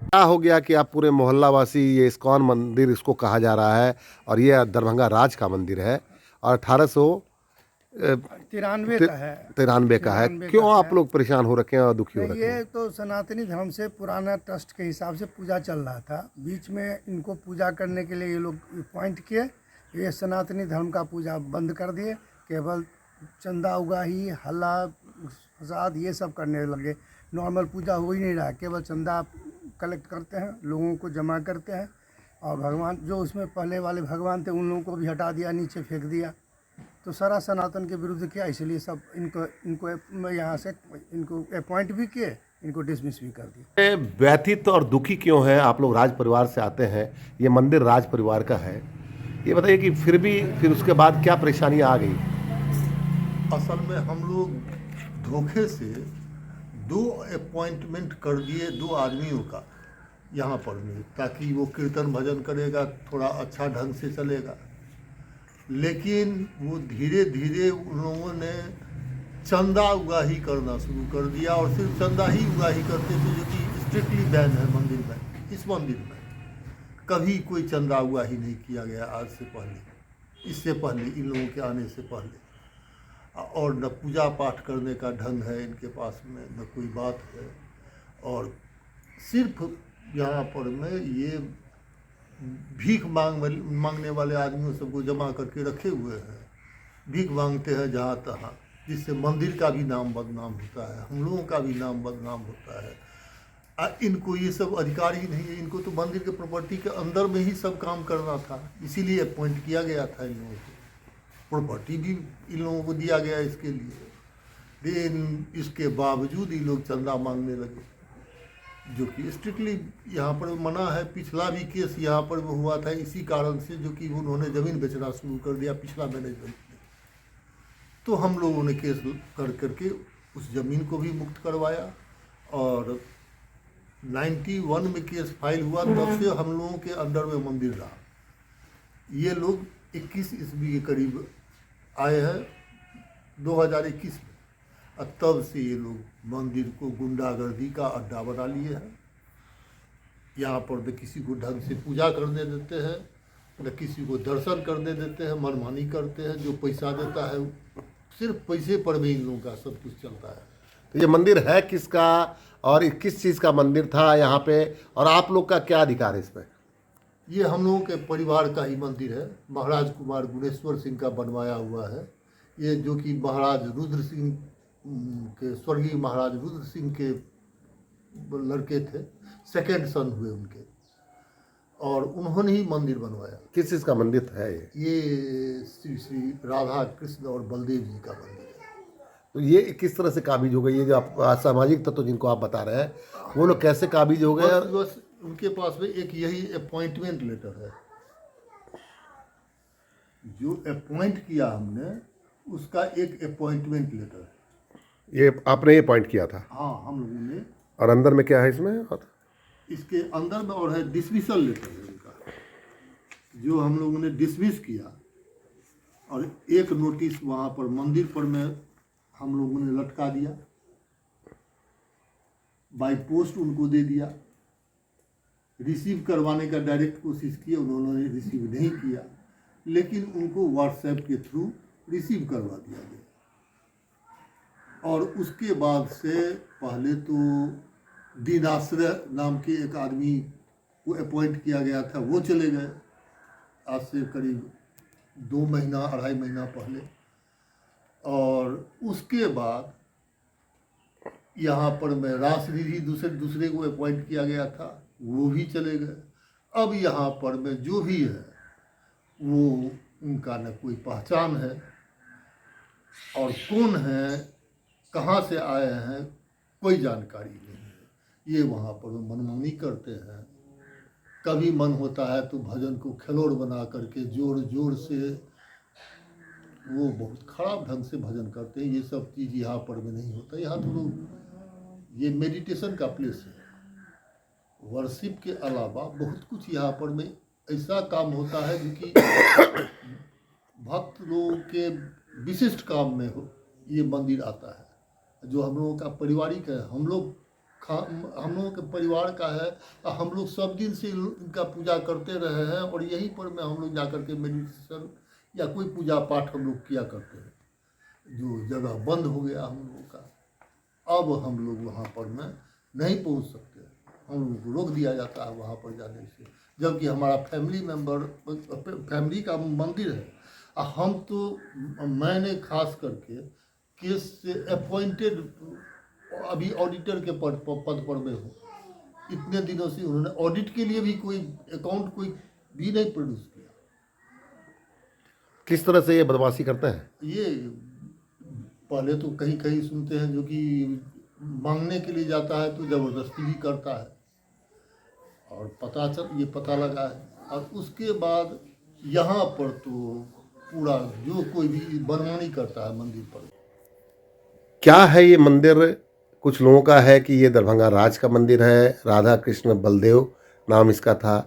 क्या हो गया कि आप पूरे मोहल्ला वासी ये इस्कॉन मंदिर इसको कहा जा रहा है और ये दरभंगा राज का मंदिर है और 93 का है। 93 का है। क्यों आप लोग परेशान हो रखे हैं और दुखी हो रखे हैं? ये तो सनातनी धर्म से पुराना ट्रस्ट के हिसाब से पूजा चल रहा था। बीच में इनको पूजा करने के लिए ये लोग पॉइंट किए, ये सनातनी धर्म का पूजा बंद कर दिए, केवल चंदा उगाही हल्ला फसाद ये सब करने लगे। नॉर्मल पूजा हो ही नहीं रहा है, केवल चंदा कलेक्ट करते हैं, लोगों को जमा करते हैं और भगवान जो उसमें पहले वाले भगवान थे उन लोगों को भी हटा दिया, नीचे फेंक दिया। तो सारा सनातन के विरुद्ध किया, इसलिए सब इनको यहाँ से इनको अपॉइंट भी किए, इनको डिसमिस भी कर दिया। व्यथित और दुखी क्यों है? आप लोग राज परिवार से आते हैं, ये मंदिर राज परिवार का है, ये बताइए कि फिर उसके बाद क्या परेशानियां आ गई? असल में हम लोग धोखे से 2 अपॉइंटमेंट कर दिए 2 आदमियों का यहाँ पर में, ताकि वो कीर्तन भजन करेगा, थोड़ा अच्छा ढंग से चलेगा। लेकिन वो धीरे धीरे उन लोगों ने चंदा उगाही करना शुरू कर दिया और सिर्फ चंदा ही उगाही करते थे, जो कि स्ट्रिक्टली बैन है मंदिर में। इस मंदिर में कभी कोई चंदा उगाही नहीं किया गया आज से पहले, इससे पहले, इन लोगों के आने से पहले। और न पूजा पाठ करने का ढंग है इनके पास में, न कोई बात है। और सिर्फ यहाँ पर में ये भीख मांगने वाले आदमियों सबको जमा करके रखे हुए हैं, भीख मांगते हैं जहाँ तहाँ, जिससे मंदिर का भी नाम बदनाम होता है, हम लोगों का भी नाम बदनाम होता है। इनको ये सब अधिकार ही नहीं है, इनको तो मंदिर के प्रॉपर्टी के अंदर में ही सब काम करना था, इसीलिए अपॉइंट किया गया था इन लोगों को, प्रॉपर्टी भी इन लोगों को दिया गया इसके लिए। लेकिन इसके बावजूद ये लोग चंदा मांगने लगे, जो कि स्ट्रिक्टली यहाँ पर मना है। पिछला भी केस यहाँ पर हुआ था इसी कारण से, जो कि उन्होंने ज़मीन बेचना शुरू कर दिया पिछला मैनेजमेंट ने। तो हम लोगों ने केस करके उस ज़मीन को भी मुक्त करवाया और 91 में केस फाइल हुआ, तब से हम लोगों के अंडर में मंदिर रहा। ये लोग 21 ईस्वी के करीब आए हैं, 2021 में, और तब से ये लोग मंदिर को गुंडागर्दी का अड्डा बना लिए हैं। यहाँ पर न किसी को ढंग से पूजा करने देते हैं, न किसी को दर्शन करने देते हैं, मनमानी करते हैं। जो पैसा देता है सिर्फ पैसे पर भी इन लोगों का सब कुछ चलता है। तो ये मंदिर है किसका और किस चीज़ का मंदिर था यहाँ पे, और आप लोग का क्या अधिकार है इसमें? ये हम लोगों के परिवार का ही मंदिर है, महाराज कुमार गुणेश्वर सिंह का बनवाया हुआ है। ये जो कि महाराज रुद्र सिंह के, स्वर्गीय महाराज रुद्र सिंह के लड़के थे, सेकेंड सन हुए उनके, और उन्होंने ही मंदिर बनवाया। किस चीज़ का मंदिर है ये श्री श्री राधा कृष्ण और बलदेव जी का मंदिर है। तो ये किस तरह से काबिज हो गई? ये जो आप असामाजिक तत्व जिनको आप बता रहे हैं, वो लोग कैसे काबिज हो गए? बस उनके पास में एक यही अपॉइंटमेंट लेटर है, जो अपॉइंट किया हमने उसका एक अपॉइंटमेंट लेटर है। ये आपने ये पॉइंट किया था? हाँ, हम लोगों ने। और अंदर में क्या है इसमें? और इसके अंदर में और है डिसमिसल लेटर है उनका, जो हम लोगों ने डिसमिस किया, और एक नोटिस वहाँ पर मंदिर पर में हम लोगों ने लटका दिया, बाय पोस्ट उनको दे दिया। रिसीव करवाने का डायरेक्ट कोशिश किया, उन्होंने रिसीव नहीं किया, लेकिन उनको व्हाट्सएप के थ्रू रिसीव करवा दिया गया। और उसके बाद से पहले तो दीनाश्रय नाम के एक आदमी को अपॉइंट किया गया था, वो चले गए आज से करीब 2 महीना 2.5 महीना पहले। और उसके बाद यहाँ पर में राजनिधि दूसरे को अपॉइंट किया गया था, वो भी चले गए। अब यहाँ पर में जो भी है वो उनका न कोई पहचान है, और कौन है, कहाँ से आए हैं, कोई जानकारी नहीं है। ये वहाँ पर मनमानी करते हैं। कभी मन होता है तो भजन को खिलौड़ बना करके जोर जोर से वो बहुत खराब ढंग से भजन करते हैं। ये सब चीज़ यहाँ पर में नहीं होता। यहाँ तो लोग, ये मेडिटेशन का प्लेस है। वर्शिप के अलावा बहुत कुछ यहाँ पर में ऐसा काम होता है जो कि भक्त लोगों के विशिष्ट काम में हो, ये मंदिर आता है। जो हम लोगों का पारिवारिक है, हम लोगों के परिवार का है, और हम लोग सब दिन से इनका पूजा करते रहे हैं। और यहीं पर में हम लोग जाकर के मेडिटेशन या कोई पूजा पाठ हम लोग किया करते हैं। जो जगह बंद हो गया हम लोगों का, अब हम लोग वहाँ पर में नहीं पहुँच सकते। हम लोगों को रोक दिया जाता है वहाँ पर जाने से, जबकि हमारा फैमिली का मंदिर है। हम तो, मैंने खास करके केस से अपॉइंटेड अभी ऑडिटर के पद पर में हूँ। इतने दिनों से उन्होंने ऑडिट के लिए भी कोई अकाउंट कोई भी नहीं प्रोड्यूस किया। किस तरह से ये बदमाशी करते हैं? ये पहले तो कहीं कहीं सुनते हैं जो कि मांगने के लिए जाता है तो ज़बरदस्ती भी करता है, और ये पता लगा है। और उसके बाद यहाँ पर तो पूरा जो कोई भी मनमानी करता है मंदिर पर। क्या है ये मंदिर? कुछ लोगों का है कि ये दरभंगा राज का मंदिर है, राधा कृष्ण बलदेव नाम इसका था।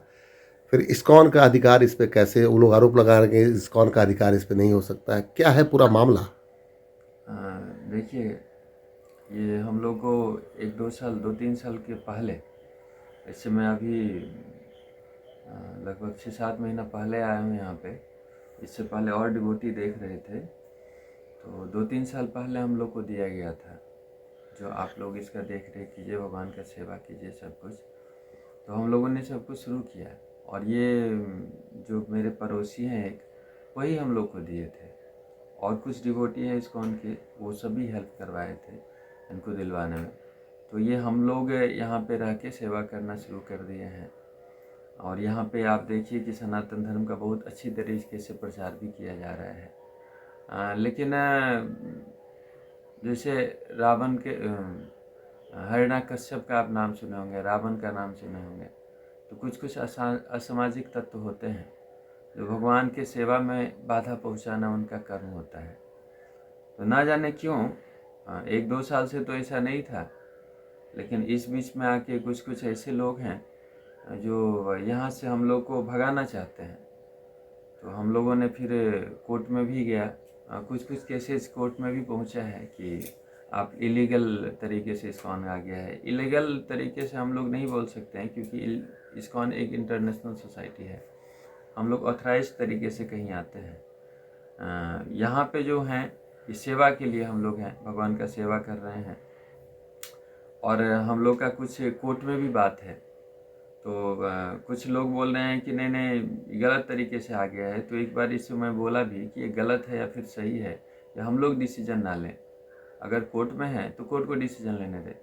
फिर इस्कॉन का अधिकार इस पे कैसे? वो लोग आरोप लगा रहे हैं कि इस्कॉन का अधिकार इस पे नहीं हो सकता है। क्या है पूरा मामला? देखिए, ये हम लोग को 2-3 साल के पहले, इससे मैं अभी लगभग 6-7 महीना पहले आया हूँ यहाँ पे। इससे पहले और डिवोटी देख रहे थे, तो 2-3 साल पहले हम लोग को दिया गया था, जो आप लोग इसका देख रेख कीजिए, भगवान का सेवा कीजिए, सब कुछ। तो हम लोगों ने सब कुछ शुरू किया, और ये जो मेरे पड़ोसी हैं एक, वही हम लोग को दिए थे। और कुछ डिवोटी हैं इस्कॉन के, वो सभी हेल्प करवाए थे इनको दिलवाने में। तो ये हम लोग यहाँ पे रह के सेवा करना शुरू कर दिए हैं। और यहाँ पे आप देखिए कि सनातन धर्म का बहुत अच्छी तरीके से प्रचार भी किया जा रहा है। लेकिन जैसे रावण के हिरण्यकश्यप का आप नाम सुने होंगे, रावण का नाम सुने होंगे। तो कुछ असामाजिक तत्व होते हैं जो भगवान के सेवा में बाधा पहुंचाना उनका कर्म होता है। तो ना जाने क्यों 1-2 साल से तो ऐसा नहीं था, लेकिन इस बीच में आके कुछ ऐसे लोग हैं जो यहाँ से हम लोग को भगाना चाहते हैं। तो हम लोगों ने फिर कोर्ट में भी गया, कुछ केसेस कोर्ट में भी पहुँचा है कि आप इलीगल तरीके से इस्कॉन आ गया है। इलीगल तरीके से हम लोग नहीं बोल सकते हैं, क्योंकि इस्कॉन एक इंटरनेशनल सोसाइटी है। हम लोग ऑथराइज तरीके से कहीं आते हैं। यहाँ पे जो हैं, इस सेवा के लिए हम लोग हैं, भगवान का सेवा कर रहे हैं। और हम लोग का कुछ कोर्ट में भी बात है। तो कुछ लोग बोल रहे हैं कि नहीं गलत तरीके से आ गया है। तो एक बार इससे मैं बोला भी कि ये गलत है या फिर सही है, या हम लोग डिसीजन ना लें। अगर कोर्ट में है तो कोर्ट को डिसीजन लेने दें।